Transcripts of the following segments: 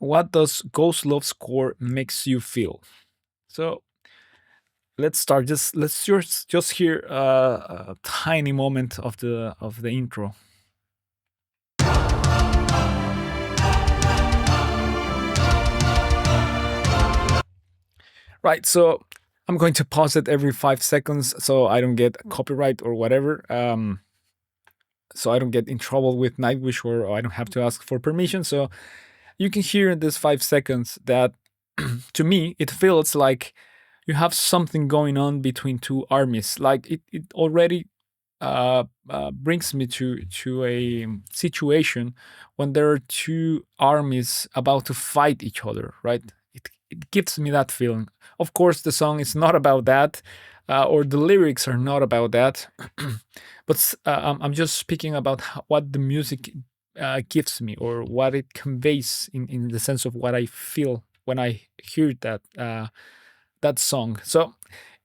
what does Ghost Love score makes you feel? So let's start. Let's just hear a tiny moment of the intro. Right. So I'm going to pause it every 5 seconds so I don't get copyright or whatever. So I don't get in trouble with Nightwish or I don't have to ask for permission. So you can hear in this 5 seconds that to me it feels like you have something going on between two armies. Like it already brings me to a situation when there are two armies about to fight each other, right? It gives me that feeling. Of course, the song is not about that, or the lyrics are not about that, but I'm just speaking about what the music gives me or what it conveys in the sense of what I feel when I hear that song. So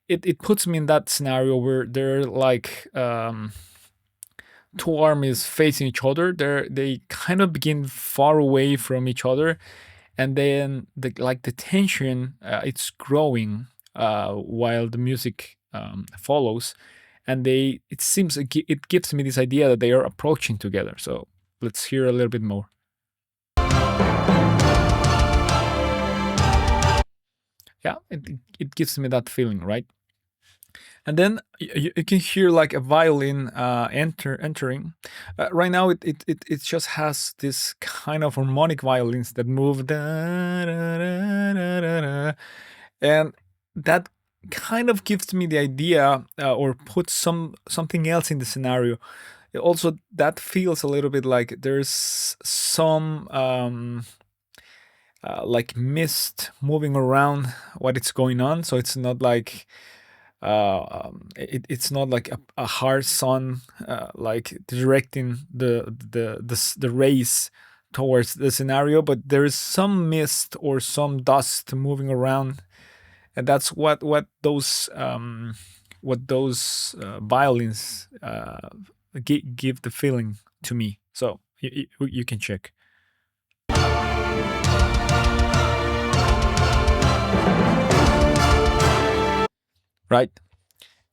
it puts me in that scenario where they're like two armies facing each other. They kind of begin far away from each other, and then the tension it's growing while the music follows, and it seems it gives me this idea that they are approaching together. So let's hear a little bit more. Yeah, it gives me that feeling, right? And then you can hear like a violin entering. Right now, it just has this kind of harmonic violins that move, and that kind of gives me the idea or puts something else in the scenario. Also, that feels a little bit like there's some like mist moving around what is going on. So it's not like it's not like a hard sun like directing the rays towards the scenario, but there is some mist or some dust moving around, and that's what those violins give the feeling to me. So you can check. Right.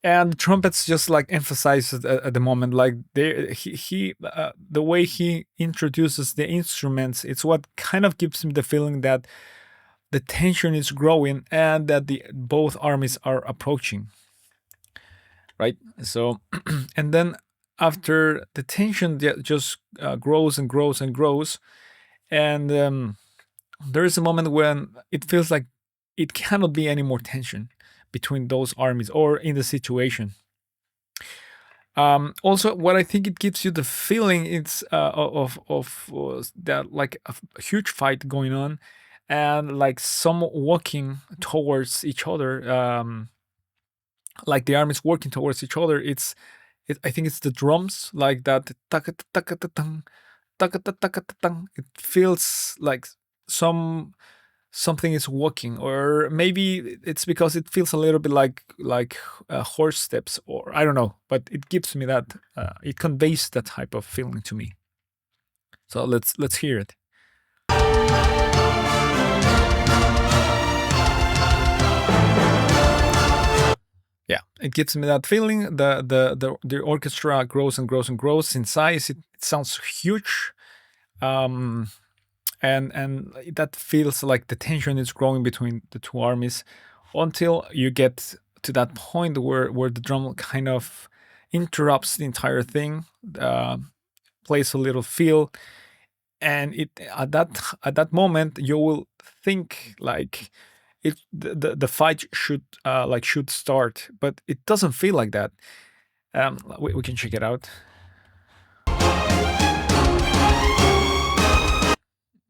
And the trumpets just like emphasizes at the moment, like the way he introduces the instruments, it's what kind of gives him the feeling that the tension is growing and that the both armies are approaching, right? So and then after the tension just grows and grows and grows, and there is a moment when it feels like it cannot be any more tension between those armies or in the situation. Also, what I think it gives you the feeling it's of that like a huge fight going on, and like some walking towards each other, like the armies working towards each other. I think it's the drums, like that. It feels like some something is walking, or maybe it's because it feels a little bit like horse steps, or I don't know, but it gives me that it conveys that type of feeling to me. So let's hear it. Yeah, it gives me that feeling. The orchestra grows and grows and grows in size. It sounds huge. um and that feels like the tension is growing between the two armies until you get to that point where the drum kind of interrupts the entire thing, uh, plays a little feel, and it at that moment you will think like the fight should start, but it doesn't feel like that. We can check it out.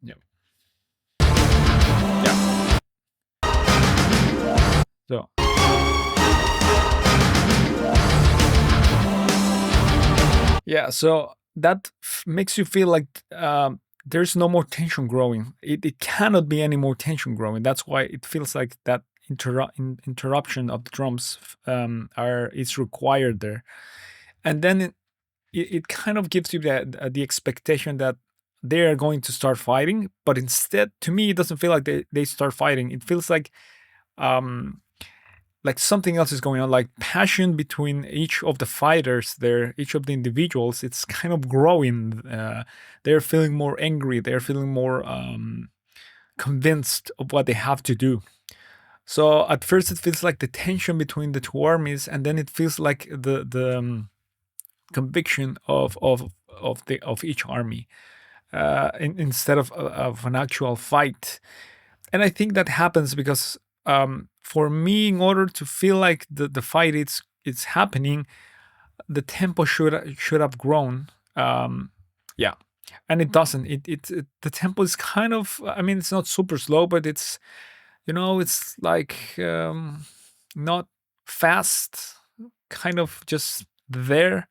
Yeah, yeah. So yeah, so that makes you feel like there's no more tension growing. It cannot be any more tension growing. That's why it feels like that interruption of the drums are is required there. And then it kind of gives you the expectation that they are going to start fighting, but instead, to me, it doesn't feel like they start fighting. It feels um like something else is going on, like passion between each of the fighters there, each of the individuals. It's kind of growing. They're feeling more angry. They're feeling more convinced of what they have to do. So at first it feels like the tension between the two armies, and then it feels like the conviction of each army, instead of an actual fight. And I think that happens because, for me, in order to feel like the fight it's happening, the tempo should have grown. Yeah, and it doesn't. The tempo is kind of. I mean, it's not super slow, but it's like, not fast, kind of just there.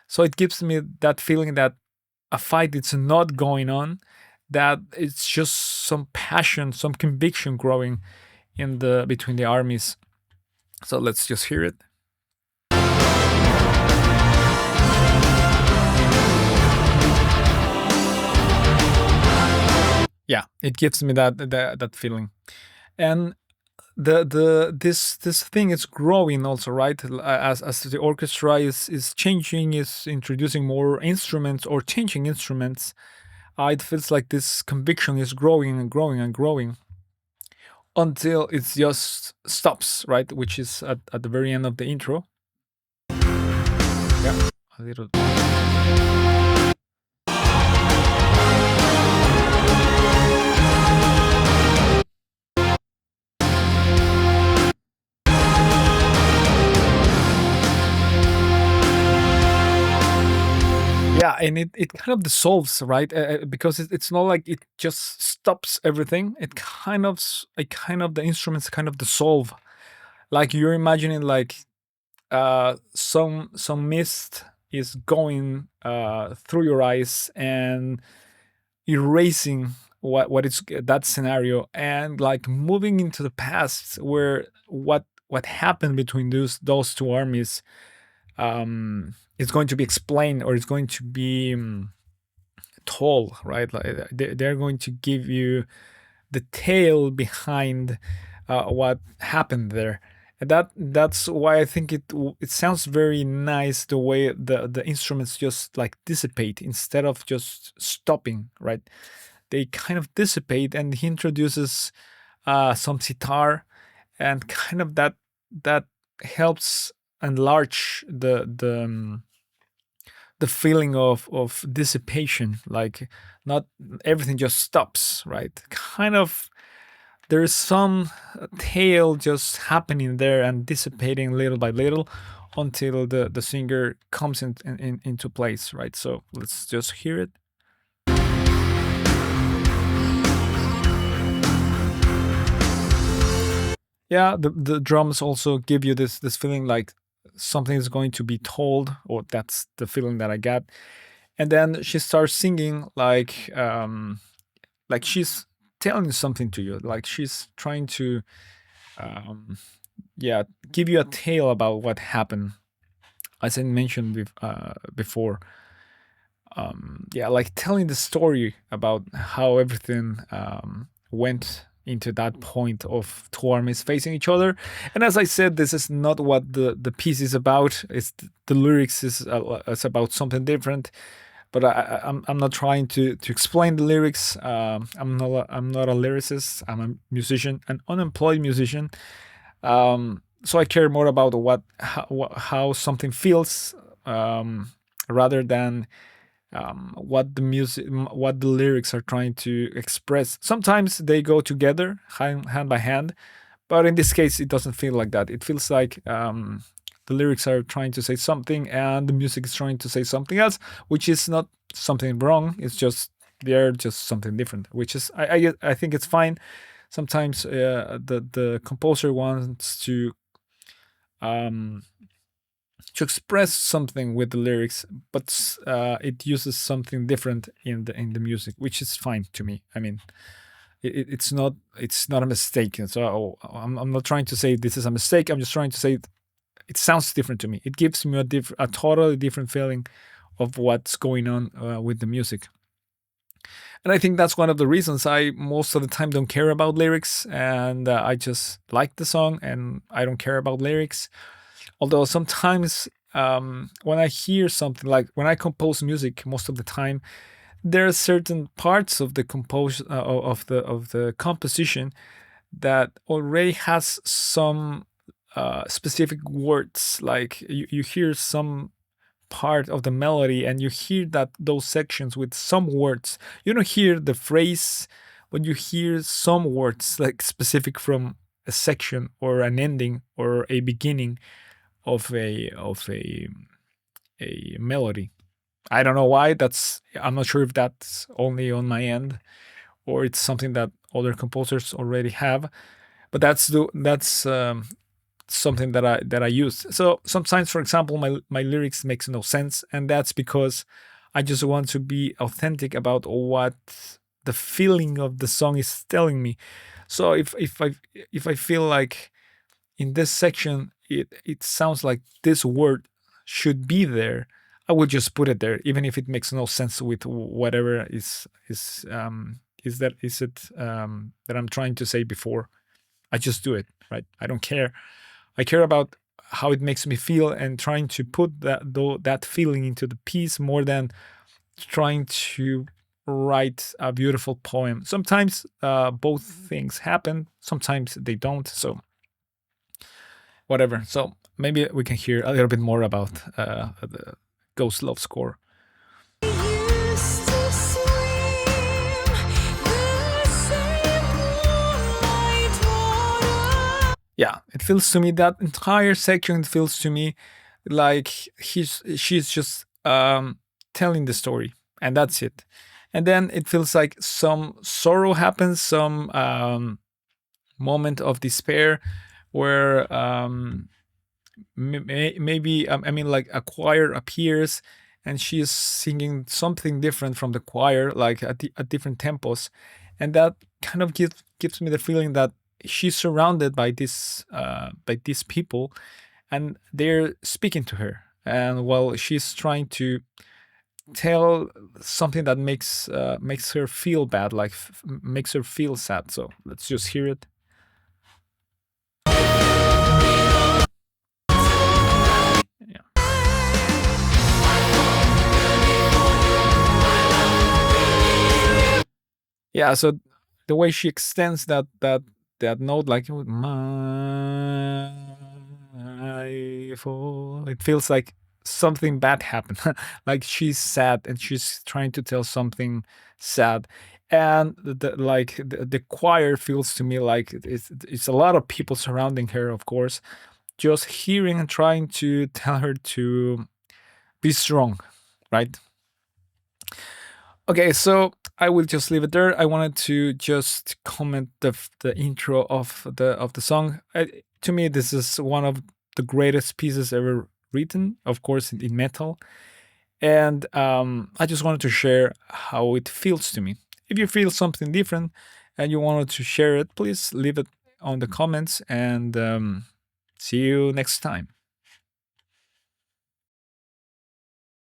So it gives me that feeling that a fight is not going on, that it's just some passion, some conviction growing in the between the armies. So let's just hear it. Yeah, it gives me that feeling. And this thing is growing also, right? As the orchestra is changing, is introducing more instruments or changing instruments. It feels like this conviction is growing and growing and growing until it just stops, right? Which is at the very end of the intro. Yeah, a little. Yeah, and it kind of dissolves, right? Because it's not like it just stops everything. The instruments kind of dissolve, like you're imagining, like, some mist is going through your eyes and erasing what is that scenario, and like moving into the past, where what happened between those two armies, is going to be explained, or is going to be, told, right? Like, they're going to give you the tale behind what happened there. And that's why I think it sounds very nice, the way the instruments just like dissipate instead of just stopping, right? They kind of dissipate, and he introduces some sitar, and kind of that helps enlarge the feeling of dissipation, like not everything just stops, right? Kind of, there's some tale just happening there and dissipating little by little until the singer comes into place, right? So let's just hear it. Yeah, the drums also give you this feeling like something is going to be told, or that's the feeling that I got. And then she starts singing like she's telling something to you, like she's trying to, um yeah, give you a tale about what happened, as I mentioned before. Yeah, like telling the story about how everything went into that point of two armies facing each other. And as I said, this is not what the piece is about. It's the lyrics is about something different. But I'm not trying to explain the lyrics. I'm not a lyricist. I'm a musician, an unemployed musician. So I care more about how something feels, rather than, what the lyrics are trying to express. Sometimes they go together, hand by hand, but in this case, it doesn't feel like that. It feels like, the lyrics are trying to say something, and the music is trying to say something else, which is not something wrong. It's just they're just something different, which is I think it's fine. Sometimes the composer wants um, to express something with the lyrics, but it uses something different in the music, which is fine to me. I mean, it's not a mistake. And so I'm not trying to say this is a mistake. I'm just trying to say it sounds different to me. It gives me a totally different feeling of what's going on with the music. And I think that's one of the reasons I most of the time don't care about lyrics, and I just like the song and I don't care about lyrics. Although sometimes when I hear something, like when I compose music, most of the time there are certain parts of the compose of the composition that already has some specific words. Like you hear some part of the melody and you hear that those sections with some words. You don't hear the phrase, but you hear some words like specific from a section or an ending or a beginning of a melody. I don't know why. I'm not sure if that's only on my end or it's something that other composers already have. But that's something that I use. So sometimes, for example, my lyrics makes no sense, and that's because I just want to be authentic about what the feeling of the song is telling me. So if I feel like in this section it sounds like this word should be there, I would just put it there, even if it makes no sense with whatever is it that I'm trying to say before. I just do it, right? I don't care. I care about how it makes me feel and trying to put that feeling into the piece more than trying to write a beautiful poem. Sometimes both things happen. Sometimes they don't. So whatever. So maybe we can hear a little bit more about the Ghost Love score. Used to swim the same moonlight water. Yeah, it feels to me that entire section feels to me like she's just telling the story, and that's it. And then it feels like some sorrow happens, some moment of despair, where maybe I mean like a choir appears and she's singing something different from the choir, like at different tempos, and that kind of gives me the feeling that she's surrounded by these people, and they're speaking to her, and while she's trying to tell something that makes her feel bad, like makes her feel sad. So let's just hear it. Yeah. Yeah, so the way she extends that note, like my fault, it feels like something bad happened. Like she's sad and she's trying to tell something sad. And the choir feels to me like it's a lot of people surrounding her, of course, just hearing and trying to tell her to be strong, right? Okay, so I will just leave it there. I wanted to just comment the intro of the song. To me, this is one of the greatest pieces ever written, of course, in metal. And I just wanted to share how it feels to me. If you feel something different and you wanted to share it, please leave it on the comments, and see you next time.